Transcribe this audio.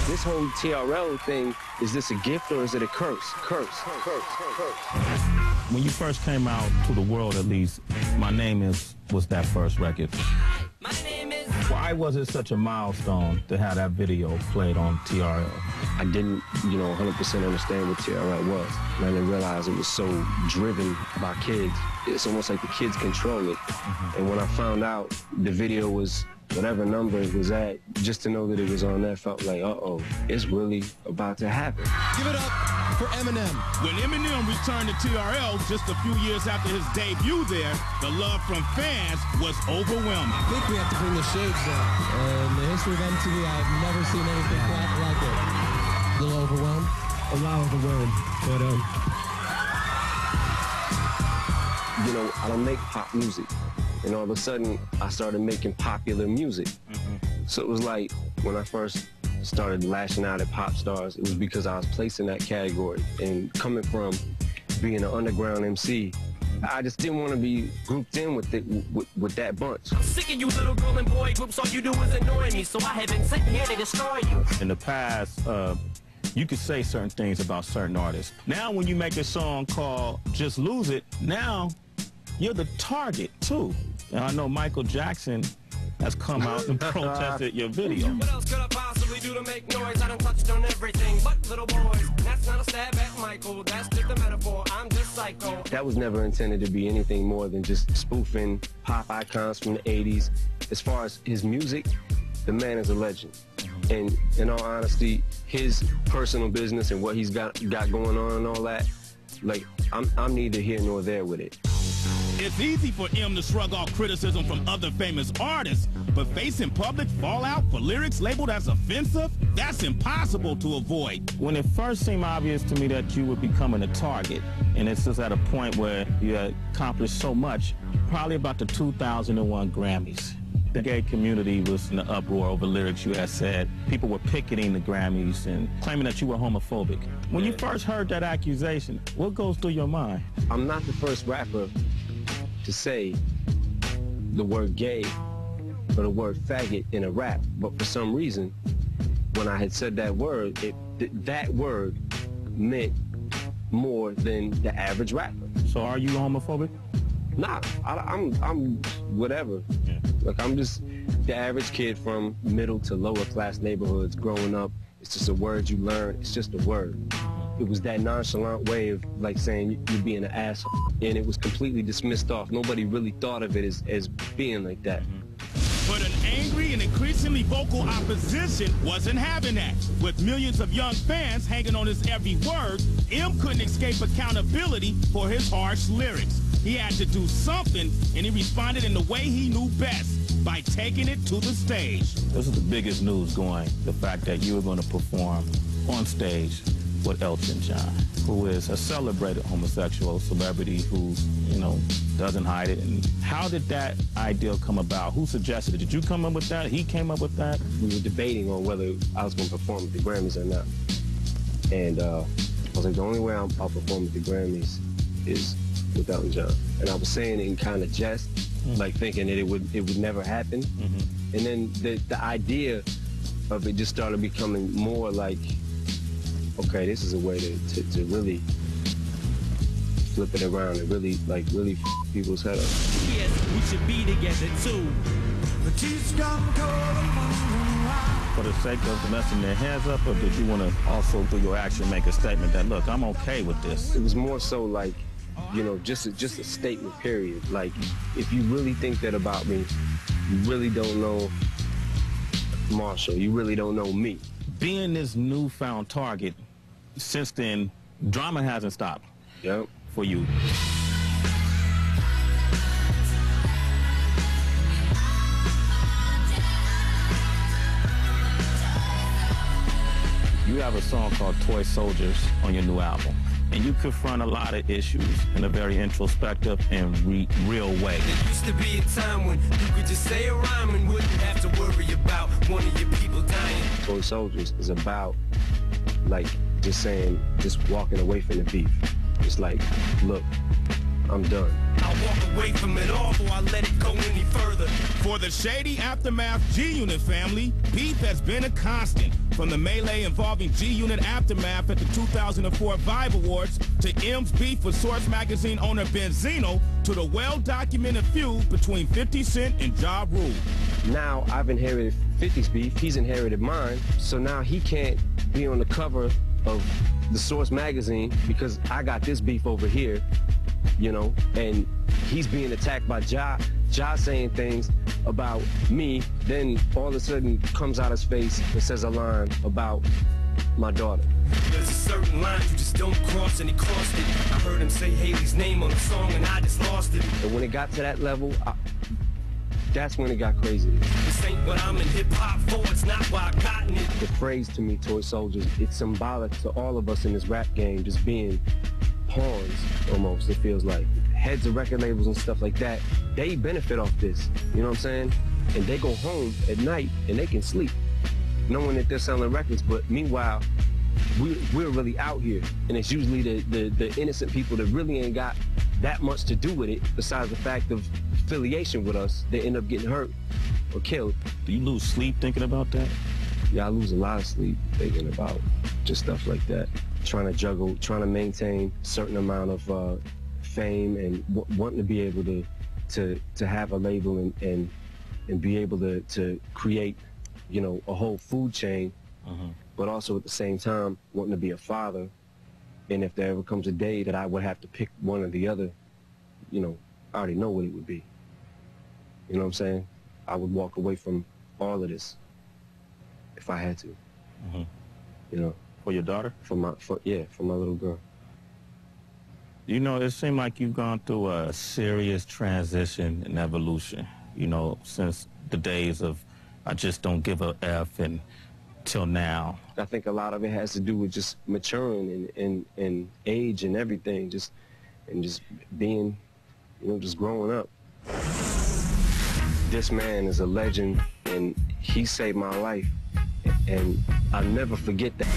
This whole TRL thing, is this a gift or is it a curse? Curse. When you first came out to the world, at least, My Name Is was that first record. My name is... Why was it such a milestone to have that video played on TRL? I didn't, 100% understand what TRL was. And I didn't realize it was so driven by kids. It's almost like the kids control it. And when I found out the video was whatever number it was at, just to know that it was on there felt like, uh-oh, it's really about to happen. Give it up for Eminem. When Eminem returned to TRL just a few years after his debut there, the love from fans was overwhelming. I think we have to bring the shades down. In the history of MTV, I've never seen anything quite like it. A little overwhelmed? A lot overwhelmed, but I don't make pop music. And all of a sudden, I started making popular music. So it was like, when I first started lashing out at pop stars, it was because I was placed in that category. And coming from being an underground MC, I just didn't want to be grouped in with that bunch. I'm sick of you little girl and boy groups, all you do is annoy me, so I have been sitting here to destroy you. In the past, you could say certain things about certain artists. Now when you make a song called Just Lose It, now you're the target too. And I know Michael Jackson has come out and protested your video. What else could I possibly do to make noise? I done touched on everything but little boys. That's not a stab at Michael, that's just a metaphor. I'm just psycho. That was never intended to be anything more than just spoofing pop icons from the 80s. As far as his music, the man is a legend. And in all honesty, his personal business and what he's got going on and all that, like, I'm neither here nor there with it. It's easy for M to shrug off criticism from other famous artists, but facing public fallout for lyrics labeled as offensive, that's impossible to avoid. When it first seemed obvious to me that you were becoming a target, and it's just at a point where you had accomplished so much, probably about the 2001 Grammys. The gay community was in an uproar over lyrics you had said. People were picketing the Grammys and claiming that you were homophobic. When you first heard that accusation, what goes through your mind? I'm not the first rapper to say the word gay or the word faggot in a rap, but for some reason, when I had said that word, that word meant more than the average rapper. So are you homophobic? Nah, I'm whatever. Yeah. Like, I'm just the average kid from middle to lower class neighborhoods growing up. It's just a word you learn. It's just a word. It was that nonchalant way of like saying you're being an asshole, and it was completely dismissed off. Nobody really thought of it as being like that. But an angry and increasingly vocal opposition wasn't having that. With millions of young fans hanging on his every word, M couldn't escape accountability for his harsh lyrics. He had to do something, and he responded in the way he knew best, by taking it to the stage. This is the biggest news going, the fact that you were going to perform on stage with Elton John, who is a celebrated homosexual celebrity who, doesn't hide it. And how did that idea come about? Who suggested it? Did you come up with that? He came up with that? We were debating on whether I was going to perform at the Grammys or not. And I was like, the only way I'll perform at the Grammys is with Elton John. And I was saying it in kind of jest, like thinking that it would never happen. And then the idea of it just started becoming more like, okay, this is a way to really flip it around and really f people's head up. Yes, we should be together too. For the sake of messing their heads up, or did you want to also, through your action, make a statement that, look, I'm okay with this? It was more so like, just a statement, period. Like, if you really think that about me, you really don't know Marshall. You really don't know me. Being this newfound target, since then, drama hasn't stopped. Yep. For you. You have a song called Toy Soldiers on your new album, and you confront a lot of issues in a very introspective and real way. There used to be a time when you could just say a rhyme and wouldn't have to worry about one of your people dying. Toy Soldiers is about, like, just walking away from the beef. It's like, look, I'm done. I'll walk away from it all before I let it go any further. For the Shady Aftermath G-Unit family, beef has been a constant. From the melee involving G-Unit Aftermath at the 2004 Vibe Awards to M's beef with Source magazine owner Benzino to the well-documented feud between 50 Cent and Ja Rule. Now I've inherited 50's beef, he's inherited mine, so now he can't be on the cover of the Source magazine because I got this beef over here, you know, and he's being attacked by Ja saying things about me, then all of a sudden comes out his face and says a line about my daughter. There's a certain line you just don't cross, and he crossed it. I heard him say Haley's name on the song and I just lost it. And when it got to that level, that's when it got crazy. This ain't what I'm in hip-hop for, it's not why I gotten it. The phrase to me, toy soldiers, it's symbolic to all of us in this rap game just being pawns, almost, it feels like. Heads of record labels and stuff like that, they benefit off this, you know what I'm saying? And they go home at night and they can sleep, knowing that they're selling records, but meanwhile, we're really out here. And it's usually the innocent people that really ain't got that much to do with it, besides the fact of affiliation with us, they end up getting hurt or killed. Do you lose sleep thinking about that? Yeah, I lose a lot of sleep thinking about just stuff like that. Trying to juggle, trying to maintain a certain amount of fame and wanting to be able to have a label and be able to create, you know, a whole food chain, but also at the same time wanting to be a father. And if there ever comes a day that I would have to pick one or the other, you know, I already know what it would be. You know what I'm saying? I would walk away from all of this if I had to. You know. For your daughter? For my little girl. You know, it seemed like you've gone through a serious transition and evolution, you know, since the days of I just don't give a F and till now. I think a lot of it has to do with just maturing and age and everything, just being, you know, just growing up. This man is a legend, and he saved my life, and I'll never forget that.